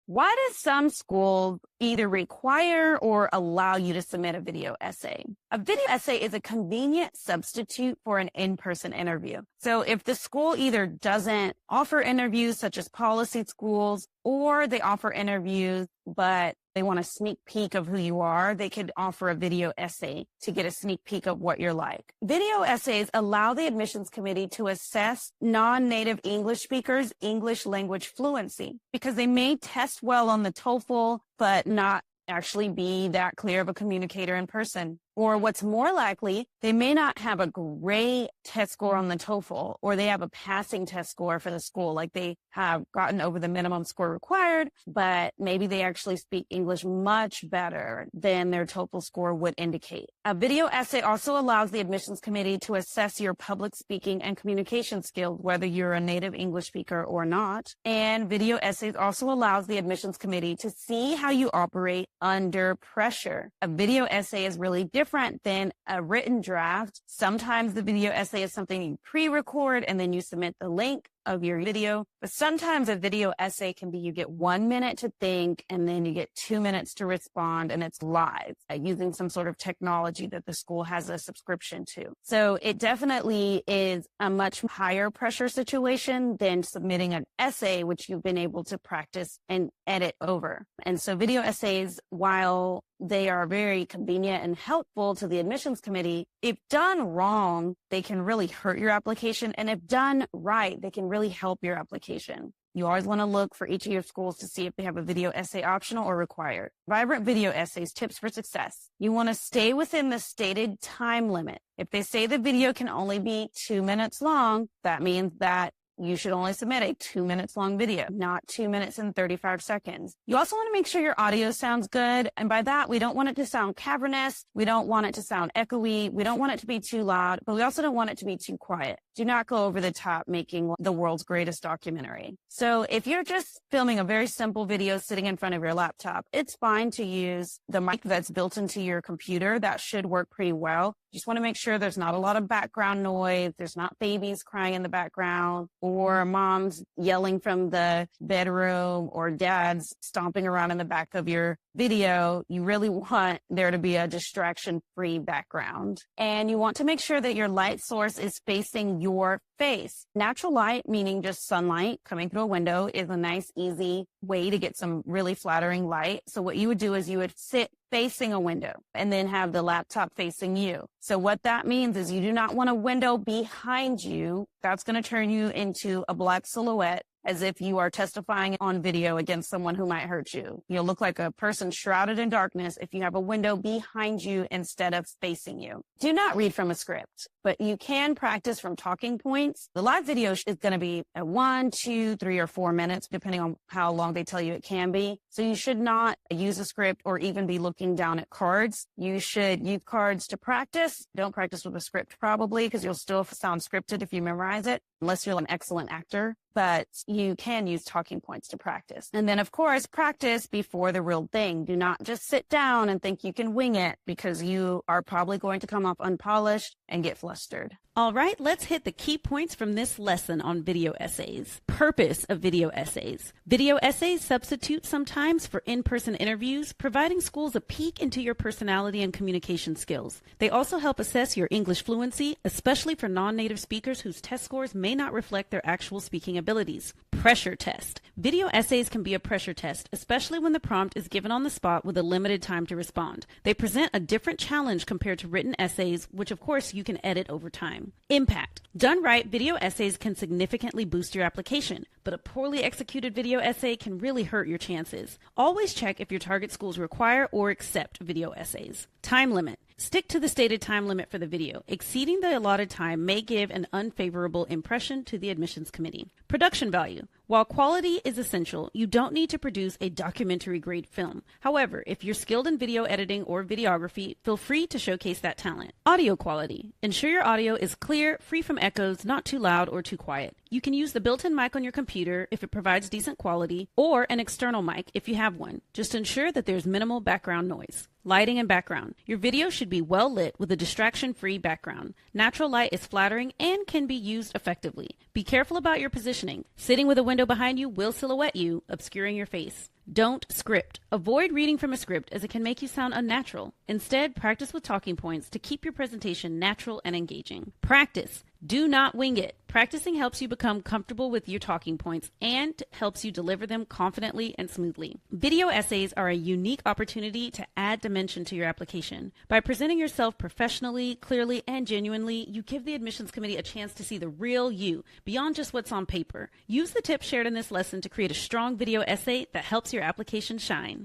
Why do some schools either require or allow you to submit a video essay? A video essay is a convenient substitute for an in-person interview. So if the school either doesn't offer interviews such as policy schools, or they offer interviews, but they want a sneak peek of who you are, they could offer a video essay to get a sneak peek of what you're like. Video essays allow the admissions committee to assess non-native English speakers' English language fluency because they may test well on the TOEFL, but not actually be that clear of a communicator in person. Or what's more likely, they may not have a great test score on the TOEFL, or they have a passing test score for the school, like they have gotten over the minimum score required, but maybe they actually speak English much better than their TOEFL score would indicate. A video essay also allows the admissions committee to assess your public speaking and communication skills, whether you're a native English speaker or not. And video essays also allows the admissions committee to see how you operate under pressure. A video essay is really different than a written draft. Sometimes the video essay is something you pre-record and then you submit the link of your video. But sometimes a video essay can be you get 1 minute to think and then you get 2 minutes to respond, and it's live using some sort of technology that the school has a subscription to. So it definitely is a much higher pressure situation than submitting an essay, which you've been able to practice and edit over. And so video essays, while they are very convenient and helpful to the admissions committee, if done wrong, they can really hurt your application. And if done right, they can really help your application. You always want to look for each of your schools to see if they have a video essay optional or required. Vibrant video essays, tips for success. You want to stay within the stated time limit. If they say the video can only be 2 minutes long, that means that you should only submit a 2 minutes long video, not 2 minutes and 35 seconds. You also want to make sure your audio sounds good. And by that, we don't want it to sound cavernous. We don't want it to sound echoey. We don't want it to be too loud, but we also don't want it to be too quiet. Do not go over the top making the world's greatest documentary. So if you're just filming a very simple video sitting in front of your laptop, it's fine to use the mic that's built into your computer. That should work pretty well. Just want to make sure there's not a lot of background noise. There's not babies crying in the background or moms yelling from the bedroom or dads stomping around in the back of your video. You really want there to be a distraction-free background. And you want to make sure that your light source is facing your face. Natural light, meaning just sunlight coming through a window, is a nice, easy way to get some really flattering light. So what you would do is you would sit facing a window and then have the laptop facing you. So what that means is you do not want a window behind you. That's going to turn you into a black silhouette, as if you are testifying on video against someone who might hurt you. You'll look like a person shrouded in darkness if you have a window behind you instead of facing you. Do not read from a script, but you can practice from talking points. The live video is going to be at 1, 2, 3, or 4 minutes, depending on how long they tell you it can be. So you should not use a script or even be looking down at cards. You should use cards to practice. Don't practice with a script probably, because you'll still sound scripted if you memorize it, unless you're an excellent actor. But you can use talking points to practice. And then, of course, practice before the real thing. Do not just sit down and think you can wing it, because you are probably going to come off unpolished and get flustered. All right, let's hit the key points from this lesson on video essays. Purpose of video essays. Video essays substitute sometimes for in-person interviews, providing schools a peek into your personality and communication skills. They also help assess your English fluency, especially for non-native speakers whose test scores may not reflect their actual speaking abilities. Pressure test. Video essays can be a pressure test, especially when the prompt is given on the spot with a limited time to respond. They present a different challenge compared to written essays, which of course you can edit over time. Impact. Done right, video essays can significantly boost your application, but a poorly executed video essay can really hurt your chances. Always check if your target schools require or accept video essays. Time limit. Stick to the stated time limit for the video. Exceeding the allotted time may give an unfavorable impression to the admissions committee. Production value. While quality is essential, you don't need to produce a documentary-grade film. However, if you're skilled in video editing or videography, feel free to showcase that talent. Audio quality. Ensure your audio is clear, free from echoes, not too loud or too quiet. You can use the built-in mic on your computer if it provides decent quality, or an external mic if you have one. Just ensure that there's minimal background noise. Lighting and background. Your video should be well lit with a distraction-free background. Natural light is flattering and can be used effectively. Be careful about your positioning. Sitting with a window behind you will silhouette you, obscuring your face. Don't script. Avoid reading from a script as it can make you sound unnatural. Instead, practice with talking points to keep your presentation natural and engaging. Practice. Do not wing it. Practicing helps you become comfortable with your talking points and helps you deliver them confidently and smoothly. Video essays are a unique opportunity to add dimension to your application. By presenting yourself professionally, clearly, and genuinely, you give the admissions committee a chance to see the real you beyond just what's on paper. Use the tips shared in this lesson to create a strong video essay that helps your application shine.